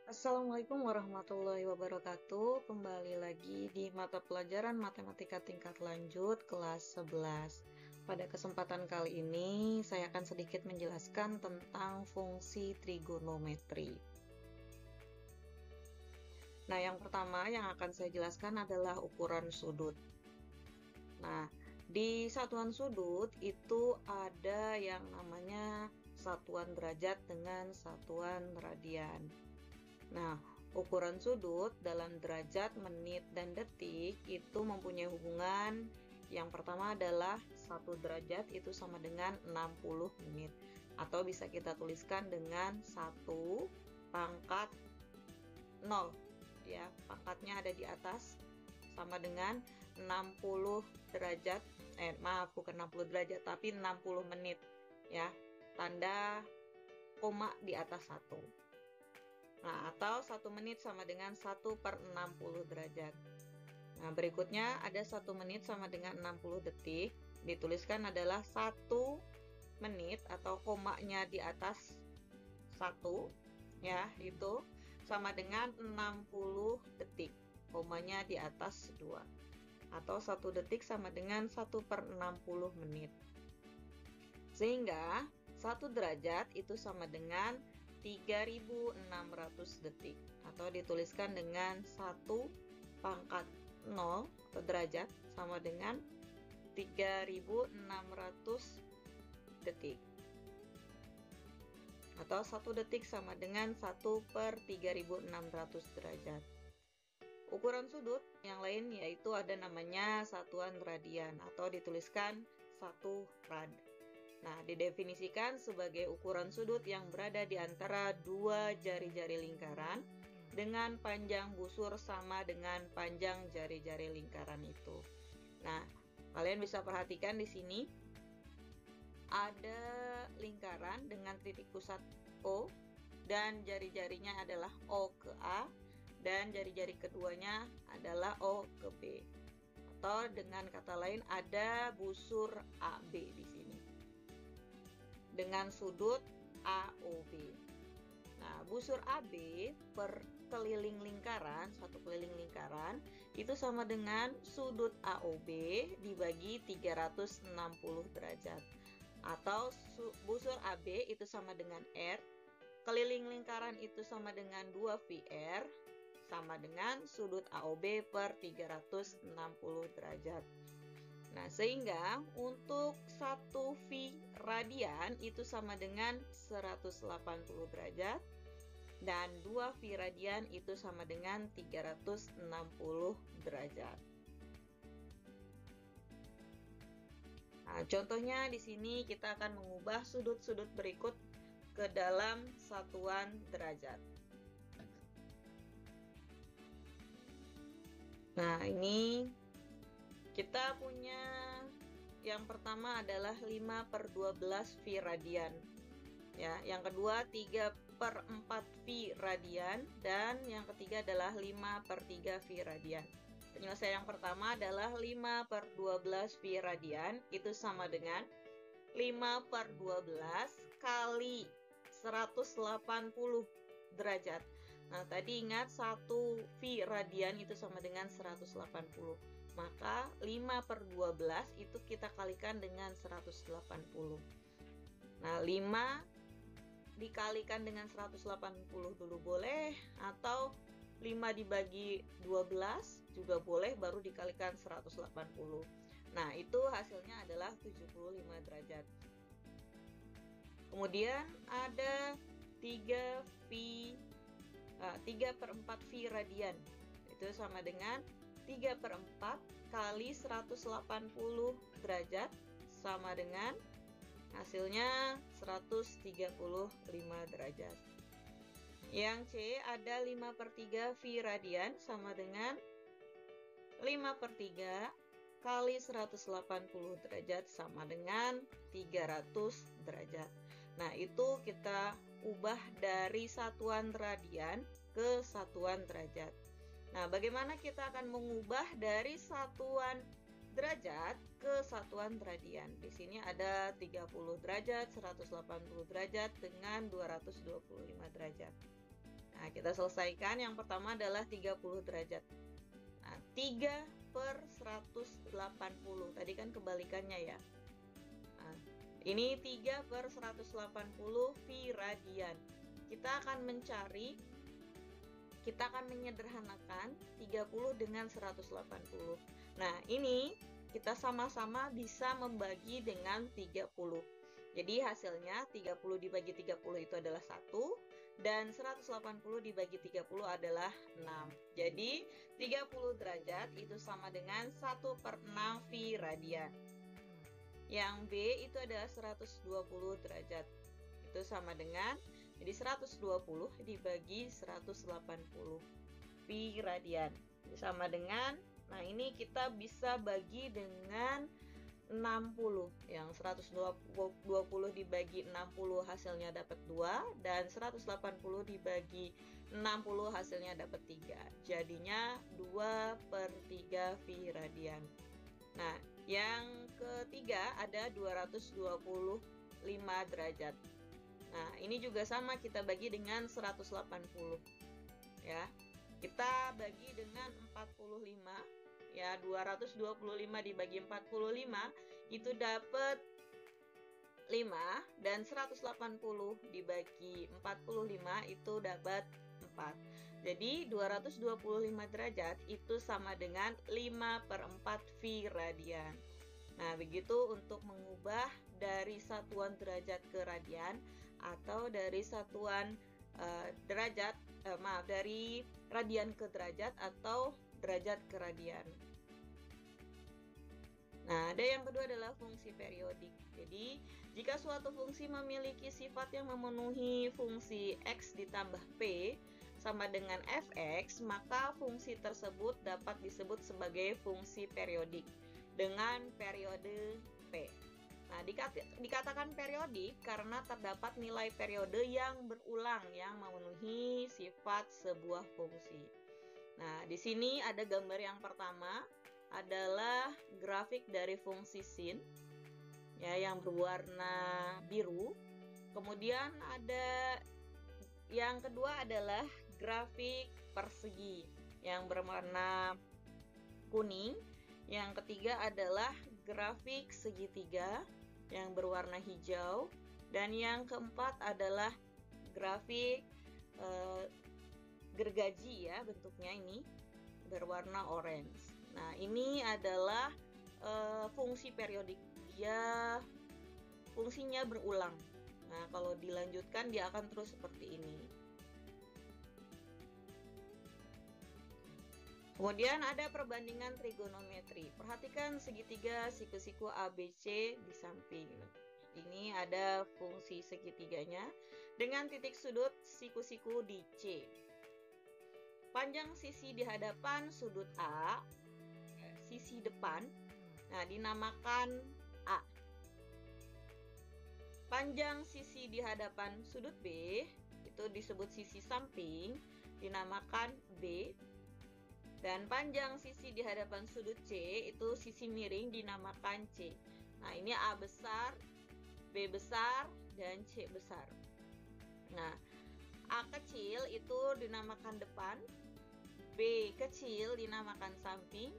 Assalamualaikum warahmatullahi wabarakatuh. Kembali lagi di mata pelajaran Matematika tingkat lanjut kelas 11. Pada kesempatan kali ini, saya akan sedikit menjelaskan tentang fungsi trigonometri. Nah, yang pertama yang akan saya jelaskan adalah ukuran sudut. Nah, di satuan sudut itu ada yang namanya satuan derajat dengan satuan radian. Nah, ukuran sudut dalam derajat, menit, dan detik itu mempunyai hubungan. Yang pertama adalah 1 derajat itu sama dengan 60 menit. Atau bisa kita tuliskan dengan 1 pangkat 0. Ya, pangkatnya ada di atas sama dengan 60 derajat. Bukan 60 derajat, tapi 60 menit. Ya, tanda koma di atas 1. Nah, atau 1 menit sama dengan 1/60 derajat. Nah, berikutnya ada 1 menit sama dengan 60 detik. Dituliskan adalah 1 menit atau komanya di atas 1, ya, itu sama dengan 60 detik. Komanya di atas 2. Atau 1 detik sama dengan 1/60 menit. Sehingga 1 derajat itu sama dengan 3.600 detik, atau dituliskan dengan 1 pangkat 0 atau derajat sama dengan 3.600 detik, atau 1 detik sama dengan 1/3600 derajat. Ukuran sudut yang lain yaitu ada namanya satuan radian, atau dituliskan 1 rad. Nah, didefinisikan sebagai ukuran sudut yang berada di antara 2 jari-jari lingkaran dengan panjang busur sama dengan panjang jari-jari lingkaran itu. Nah, kalian bisa perhatikan di sini ada lingkaran dengan titik pusat O dan jari-jarinya adalah O ke A dan jari-jari keduanya adalah O ke B. Atau dengan kata lain ada busur AB di sini dengan sudut AOB. Nah, busur AB per keliling lingkaran, satu keliling lingkaran, itu sama dengan sudut AOB dibagi 360 derajat. Atau busur AB itu sama dengan R, keliling lingkaran itu sama dengan 2VR, sama dengan sudut AOB per 360 derajat. Nah, sehingga untuk 1 V radian itu sama dengan 180 derajat dan 2 V radian itu sama dengan 360 derajat. Nah, contohnya di sini kita akan mengubah sudut-sudut berikut ke dalam satuan derajat. Nah, ini kita punya yang pertama adalah 5/12 V radian. Ya, yang kedua 3/4 V radian dan yang ketiga adalah 5/3 V radian. Penyelesaian yang pertama adalah 5/12 V radian itu sama dengan 5/12 kali 180 derajat. Nah, tadi ingat 1 V radian itu sama dengan 180. Maka 5/12 itu kita kalikan dengan 180. Nah, 5 dikalikan dengan 180 dulu boleh, atau 5 dibagi 12 juga boleh, baru dikalikan 180. Nah, itu hasilnya adalah 75 derajat. Kemudian ada 3/4 V radian. Itu sama dengan 3/4 kali 180 derajat sama dengan hasilnya 135 derajat. Yang C ada 5/3 V radian sama dengan 5/3 kali 180 derajat sama dengan 300 derajat. Nah, itu kita ubah dari satuan radian ke satuan derajat. Nah, bagaimana kita akan mengubah dari satuan derajat ke satuan radian? Di sini ada 30 derajat, 180 derajat dengan 225 derajat. Nah, Nah, kita selesaikan. Yang pertama adalah 30 derajat. Nah, 3/180. Tadi kan kebalikannya ya. Nah, ini 3/180 V radian. Kita akan menyederhanakan 30 dengan 180. Nah, ini kita sama-sama bisa membagi dengan 30. Jadi hasilnya 30 dibagi 30 itu adalah 1, dan 180 dibagi 30 adalah 6. Jadi 30 derajat itu sama dengan 1/6 V radian. Yang B itu adalah 120 derajat. Itu sama dengan, jadi 120 dibagi 180 V radian. Sama dengan, nah ini kita bisa bagi dengan 60. Yang 120 dibagi 60 hasilnya dapat 2, dan 180 dibagi 60 hasilnya dapat 3. Jadinya 2/3 V radian. Nah, yang ketiga ada 225 derajat. Nah, ini juga sama, kita bagi dengan 180 ya. Kita bagi dengan 45 ya, 225 dibagi 45 itu dapat 5, dan 180 dibagi 45 itu dapat 4. Jadi 225 derajat itu sama dengan 5/4 V radian. Nah, begitu untuk mengubah dari satuan derajat ke radian, atau dari satuan dari radian ke derajat atau derajat ke radian. Nah, ada yang kedua adalah fungsi periodik. Jadi, jika suatu fungsi memiliki sifat yang memenuhi fungsi X ditambah P sama dengan fx, maka fungsi tersebut dapat disebut sebagai fungsi periodik dengan periode P. Nah, dikatakan periodik karena terdapat nilai periode yang berulang yang memenuhi sifat sebuah fungsi. Nah, di sini ada gambar yang pertama adalah grafik dari fungsi sin ya, yang berwarna biru. Kemudian ada yang kedua adalah grafik persegi yang berwarna kuning. Yang ketiga adalah grafik segitiga yang berwarna hijau, dan yang keempat adalah grafik gergaji ya, bentuknya ini berwarna orange. Nah, ini adalah fungsi periodik, dia fungsinya berulang. Nah, kalau dilanjutkan dia akan terus seperti ini. Kemudian ada perbandingan trigonometri. Perhatikan segitiga siku-siku ABC di samping. Ini ada fungsi segitiganya dengan titik sudut siku-siku di C. Panjang sisi di hadapan sudut A, sisi depan, nah dinamakan A. Panjang sisi di hadapan sudut B, itu disebut sisi samping, dinamakan B. Dan panjang sisi di hadapan sudut C, itu sisi miring, dinamakan C. Nah, ini A besar, B besar, dan C besar. Nah, A kecil itu dinamakan depan, B kecil dinamakan samping,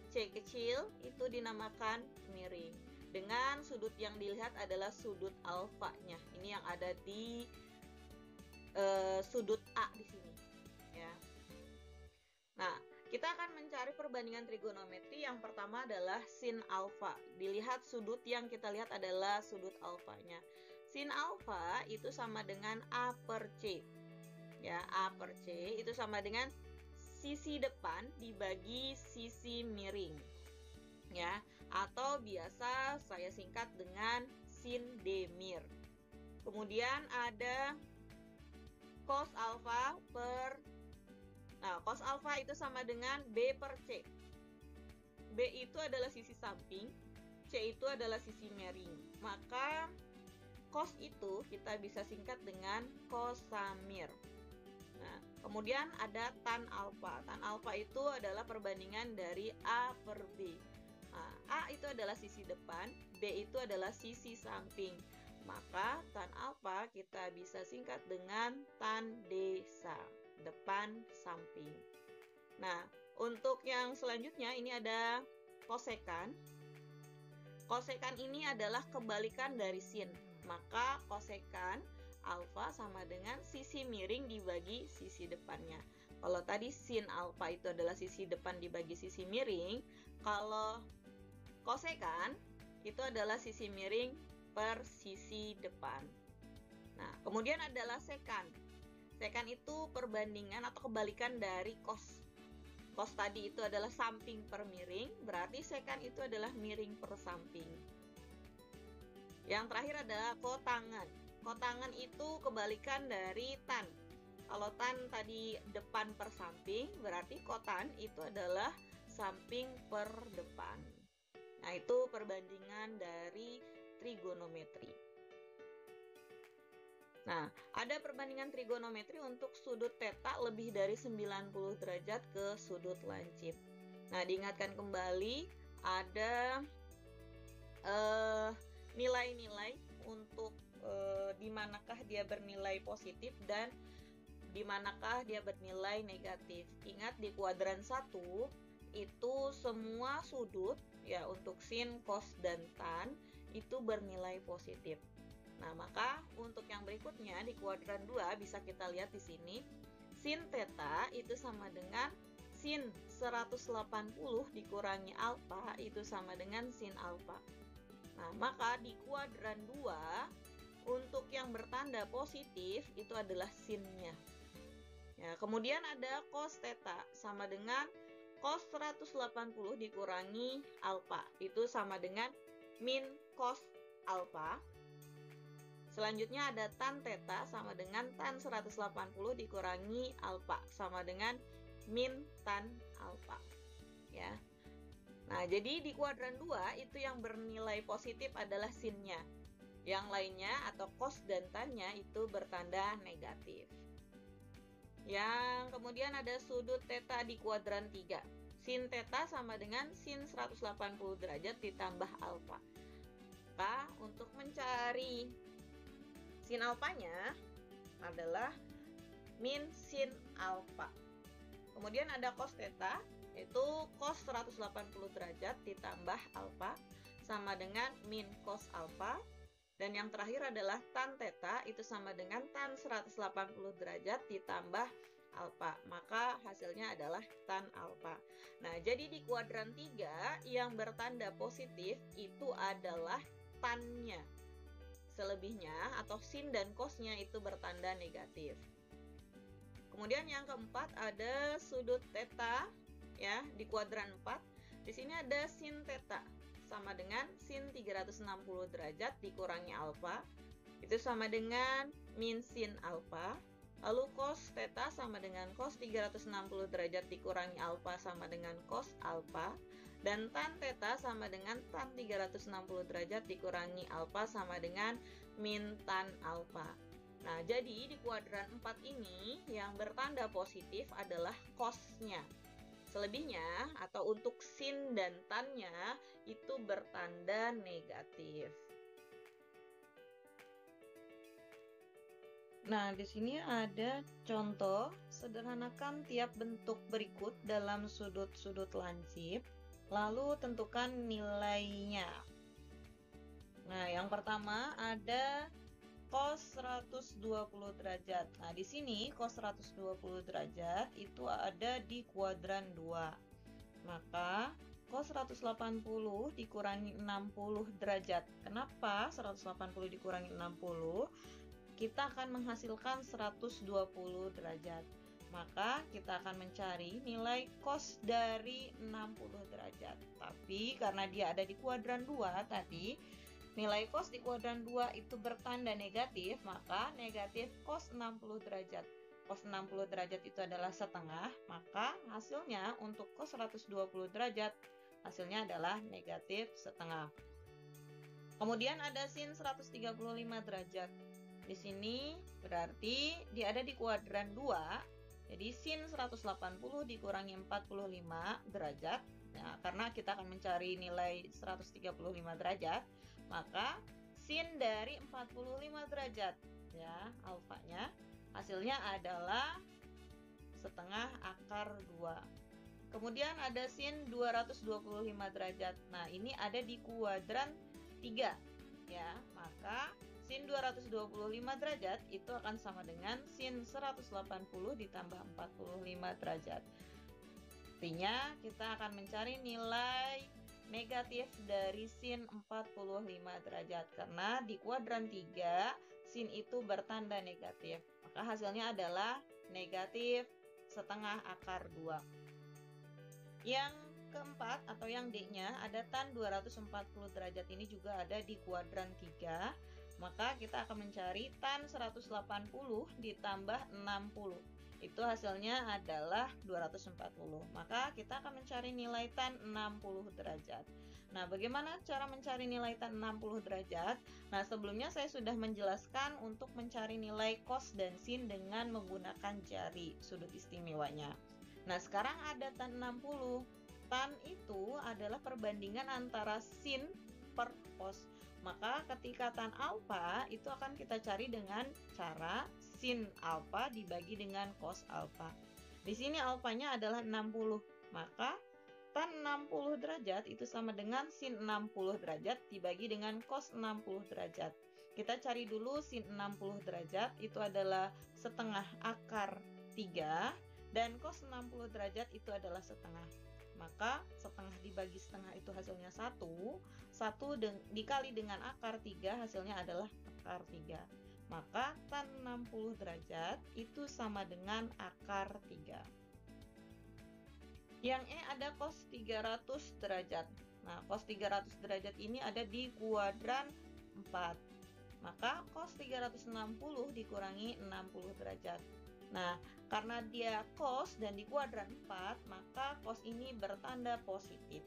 C kecil itu dinamakan miring. Dengan sudut yang dilihat adalah sudut alfanya. Ini yang ada di sudut A di sini, ya. Nah, kita akan mencari perbandingan trigonometri. Yang pertama adalah sin alfa. Dilihat sudut yang kita lihat adalah sudut alfanya. Sin alfa itu sama dengan A per C. Ya, A per C itu sama dengan sisi depan dibagi sisi miring. Ya, atau biasa saya singkat dengan sin D mir. Kemudian ada cos alfa per, nah, cos alfa itu sama dengan B per C. B itu adalah sisi samping, C itu adalah sisi miring. Maka cos itu kita bisa singkat dengan kosamir. Nah, kemudian ada tan alfa. Tan alfa itu adalah perbandingan dari A per B. Nah, A itu adalah sisi depan, B itu adalah sisi samping. Maka tan alfa kita bisa singkat dengan tan D sam. depan, samping. Nah, untuk yang selanjutnya ini ada kosekan. Kosekan ini adalah kebalikan dari sin. Maka kosekan alfa sama dengan sisi miring dibagi sisi depannya. Kalau tadi sin alfa itu adalah sisi depan dibagi sisi miring, kalau kosekan itu adalah sisi miring per sisi depan. Nah, kemudian adalah sekan. Sekan itu perbandingan atau kebalikan dari kos. Kos tadi itu adalah samping per miring, berarti sekan itu adalah miring per samping. Yang terakhir adalah kotangan. Kotangan itu kebalikan dari tan. Kalau tan tadi depan per samping, berarti kotan itu adalah samping per depan. Nah, itu perbandingan dari trigonometri. Nah, ada perbandingan trigonometri untuk sudut theta lebih dari 90 derajat ke sudut lancip. Nah, diingatkan kembali ada nilai-nilai untuk di manakah dia bernilai positif dan di manakah dia bernilai negatif. Ingat di kuadran 1 itu semua sudut ya untuk sin, cos, dan tan itu bernilai positif. Nah, maka untuk yang berikutnya di kuadran 2 bisa kita lihat di sini sin theta itu sama dengan sin 180 dikurangi alfa itu sama dengan sin alfa. Nah, maka di kuadran 2 untuk yang bertanda positif itu adalah sinnya. Ya, kemudian ada cos theta sama dengan cos 180 dikurangi alfa itu sama dengan min cos alfa. Selanjutnya ada tan theta sama dengan tan 180 dikurangi alfa sama dengan min tan alfa. Ya. Nah, jadi di kuadran 2 itu yang bernilai positif adalah sinnya. Yang lainnya atau cos dan tannya itu bertanda negatif. Yang kemudian ada sudut theta di kuadran 3. Sin theta sama dengan sin 180 derajat ditambah alfa. Maka untuk mencari sin alfanya adalah min sin alfa. Kemudian ada cos theta, yaitu cos 180 derajat ditambah alfa sama dengan min cos alfa. Dan yang terakhir adalah tan theta, itu sama dengan tan 180 derajat ditambah alfa. Maka hasilnya adalah tan alfa. Nah, jadi di kuadran 3 yang bertanda positif itu adalah tannya. Selebihnya atau sin dan cosnya itu bertanda negatif. Kemudian yang keempat ada sudut theta ya di kuadran 4. Di sini ada sin theta sama dengan sin 360 derajat dikurangi alfa itu sama dengan min sin alfa. Lalu cos theta sama dengan cos 360 derajat dikurangi alfa sama dengan cos alfa. Dan tan theta sama dengan tan 360 derajat dikurangi alfa sama dengan min tan alfa. Nah, jadi di kuadran 4 ini yang bertanda positif adalah cosnya. Selebihnya atau untuk sin dan tannya itu bertanda negatif. Nah, di sini ada contoh, sederhanakan tiap bentuk berikut dalam sudut-sudut lancip, lalu tentukan nilainya. Nah, yang pertama ada cos 120 derajat. Nah, di sini cos 120 derajat itu ada di kuadran 2. Maka cos 180 dikurangi 60 derajat. Kenapa 180 dikurangi 60? Kita akan menghasilkan 120 derajat. Maka kita akan mencari nilai cos dari 60 derajat. Tapi karena dia ada di kuadran 2 tadi, nilai cos di kuadran 2 itu bertanda negatif, maka negatif cos 60 derajat. Cos 60 derajat itu adalah setengah, maka hasilnya untuk cos 120 derajat, hasilnya adalah negatif setengah. Kemudian ada sin 135 derajat. Di sini berarti dia ada di kuadran 2, jadi sin 180 dikurangi 45 derajat. Nah, karena kita akan mencari nilai 135 derajat, maka sin dari 45 derajat ya alfanya hasilnya adalah setengah akar 2. Kemudian ada sin 225 derajat. Nah, ini ada di kuadran 3 ya. Maka sin 225 derajat itu akan sama dengan sin 180 ditambah 45 derajat. Artinya kita akan mencari nilai negatif dari sin 45 derajat. Karena di kuadran 3, sin itu bertanda negatif. Maka hasilnya adalah negatif setengah akar 2. Yang keempat atau yang D-nya ada tan 240 derajat, ini juga ada di kuadran 3. Maka kita akan mencari tan 180 ditambah 60. Itu hasilnya adalah 240. Maka kita akan mencari nilai tan 60 derajat. Nah, bagaimana cara mencari nilai tan 60 derajat? Nah, sebelumnya saya sudah menjelaskan untuk mencari nilai cos dan sin dengan menggunakan jari sudut istimewanya. Nah, sekarang ada tan 60. Tan itu adalah perbandingan antara sin per cos. Maka ketika tan alfa itu akan kita cari dengan cara sin alfa dibagi dengan cos alfa. Di sini alfanya adalah 60. Maka tan 60 derajat itu sama dengan sin 60 derajat dibagi dengan cos 60 derajat. Kita cari dulu sin 60 derajat itu adalah setengah akar 3 dan cos 60 derajat itu adalah setengah. Maka setengah dibagi setengah itu hasilnya 1. 1 dikali dengan akar 3 hasilnya adalah akar 3. Maka tan 60 derajat itu sama dengan akar 3. Yang E ada cos 300 derajat. Nah, cos 300 derajat ini ada di kuadran 4. Maka cos 360 dikurangi 60 derajat. Nah, karena dia cos dan di kuadran 4, maka cos ini bertanda positif.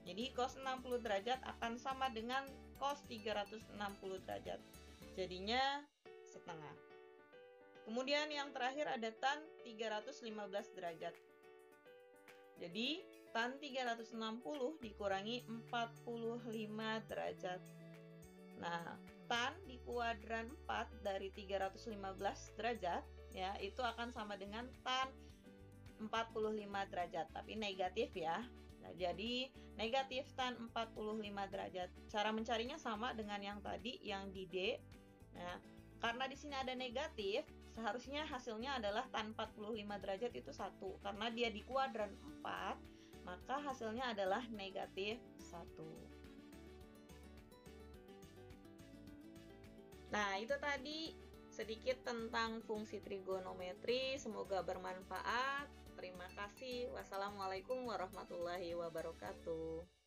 Jadi cos 60 derajat akan sama dengan cos 360 derajat. Jadinya setengah. Kemudian yang terakhir ada tan 315 derajat. Jadi tan 360 dikurangi 45 derajat. Nah, tan di kuadran 4 dari 315 derajat ya, itu akan sama dengan tan 45 derajat, tapi negatif ya. Nah, jadi negatif tan 45 derajat. Cara mencarinya sama dengan yang tadi, yang di D. Nah, karena di sini ada negatif, seharusnya hasilnya adalah tan 45 derajat itu 1. Karena dia di kuadran 4, maka hasilnya adalah negatif 1. Nah, itu tadi sedikit tentang fungsi trigonometri. Semoga bermanfaat. Terima kasih. Wassalamualaikum warahmatullahi wabarakatuh.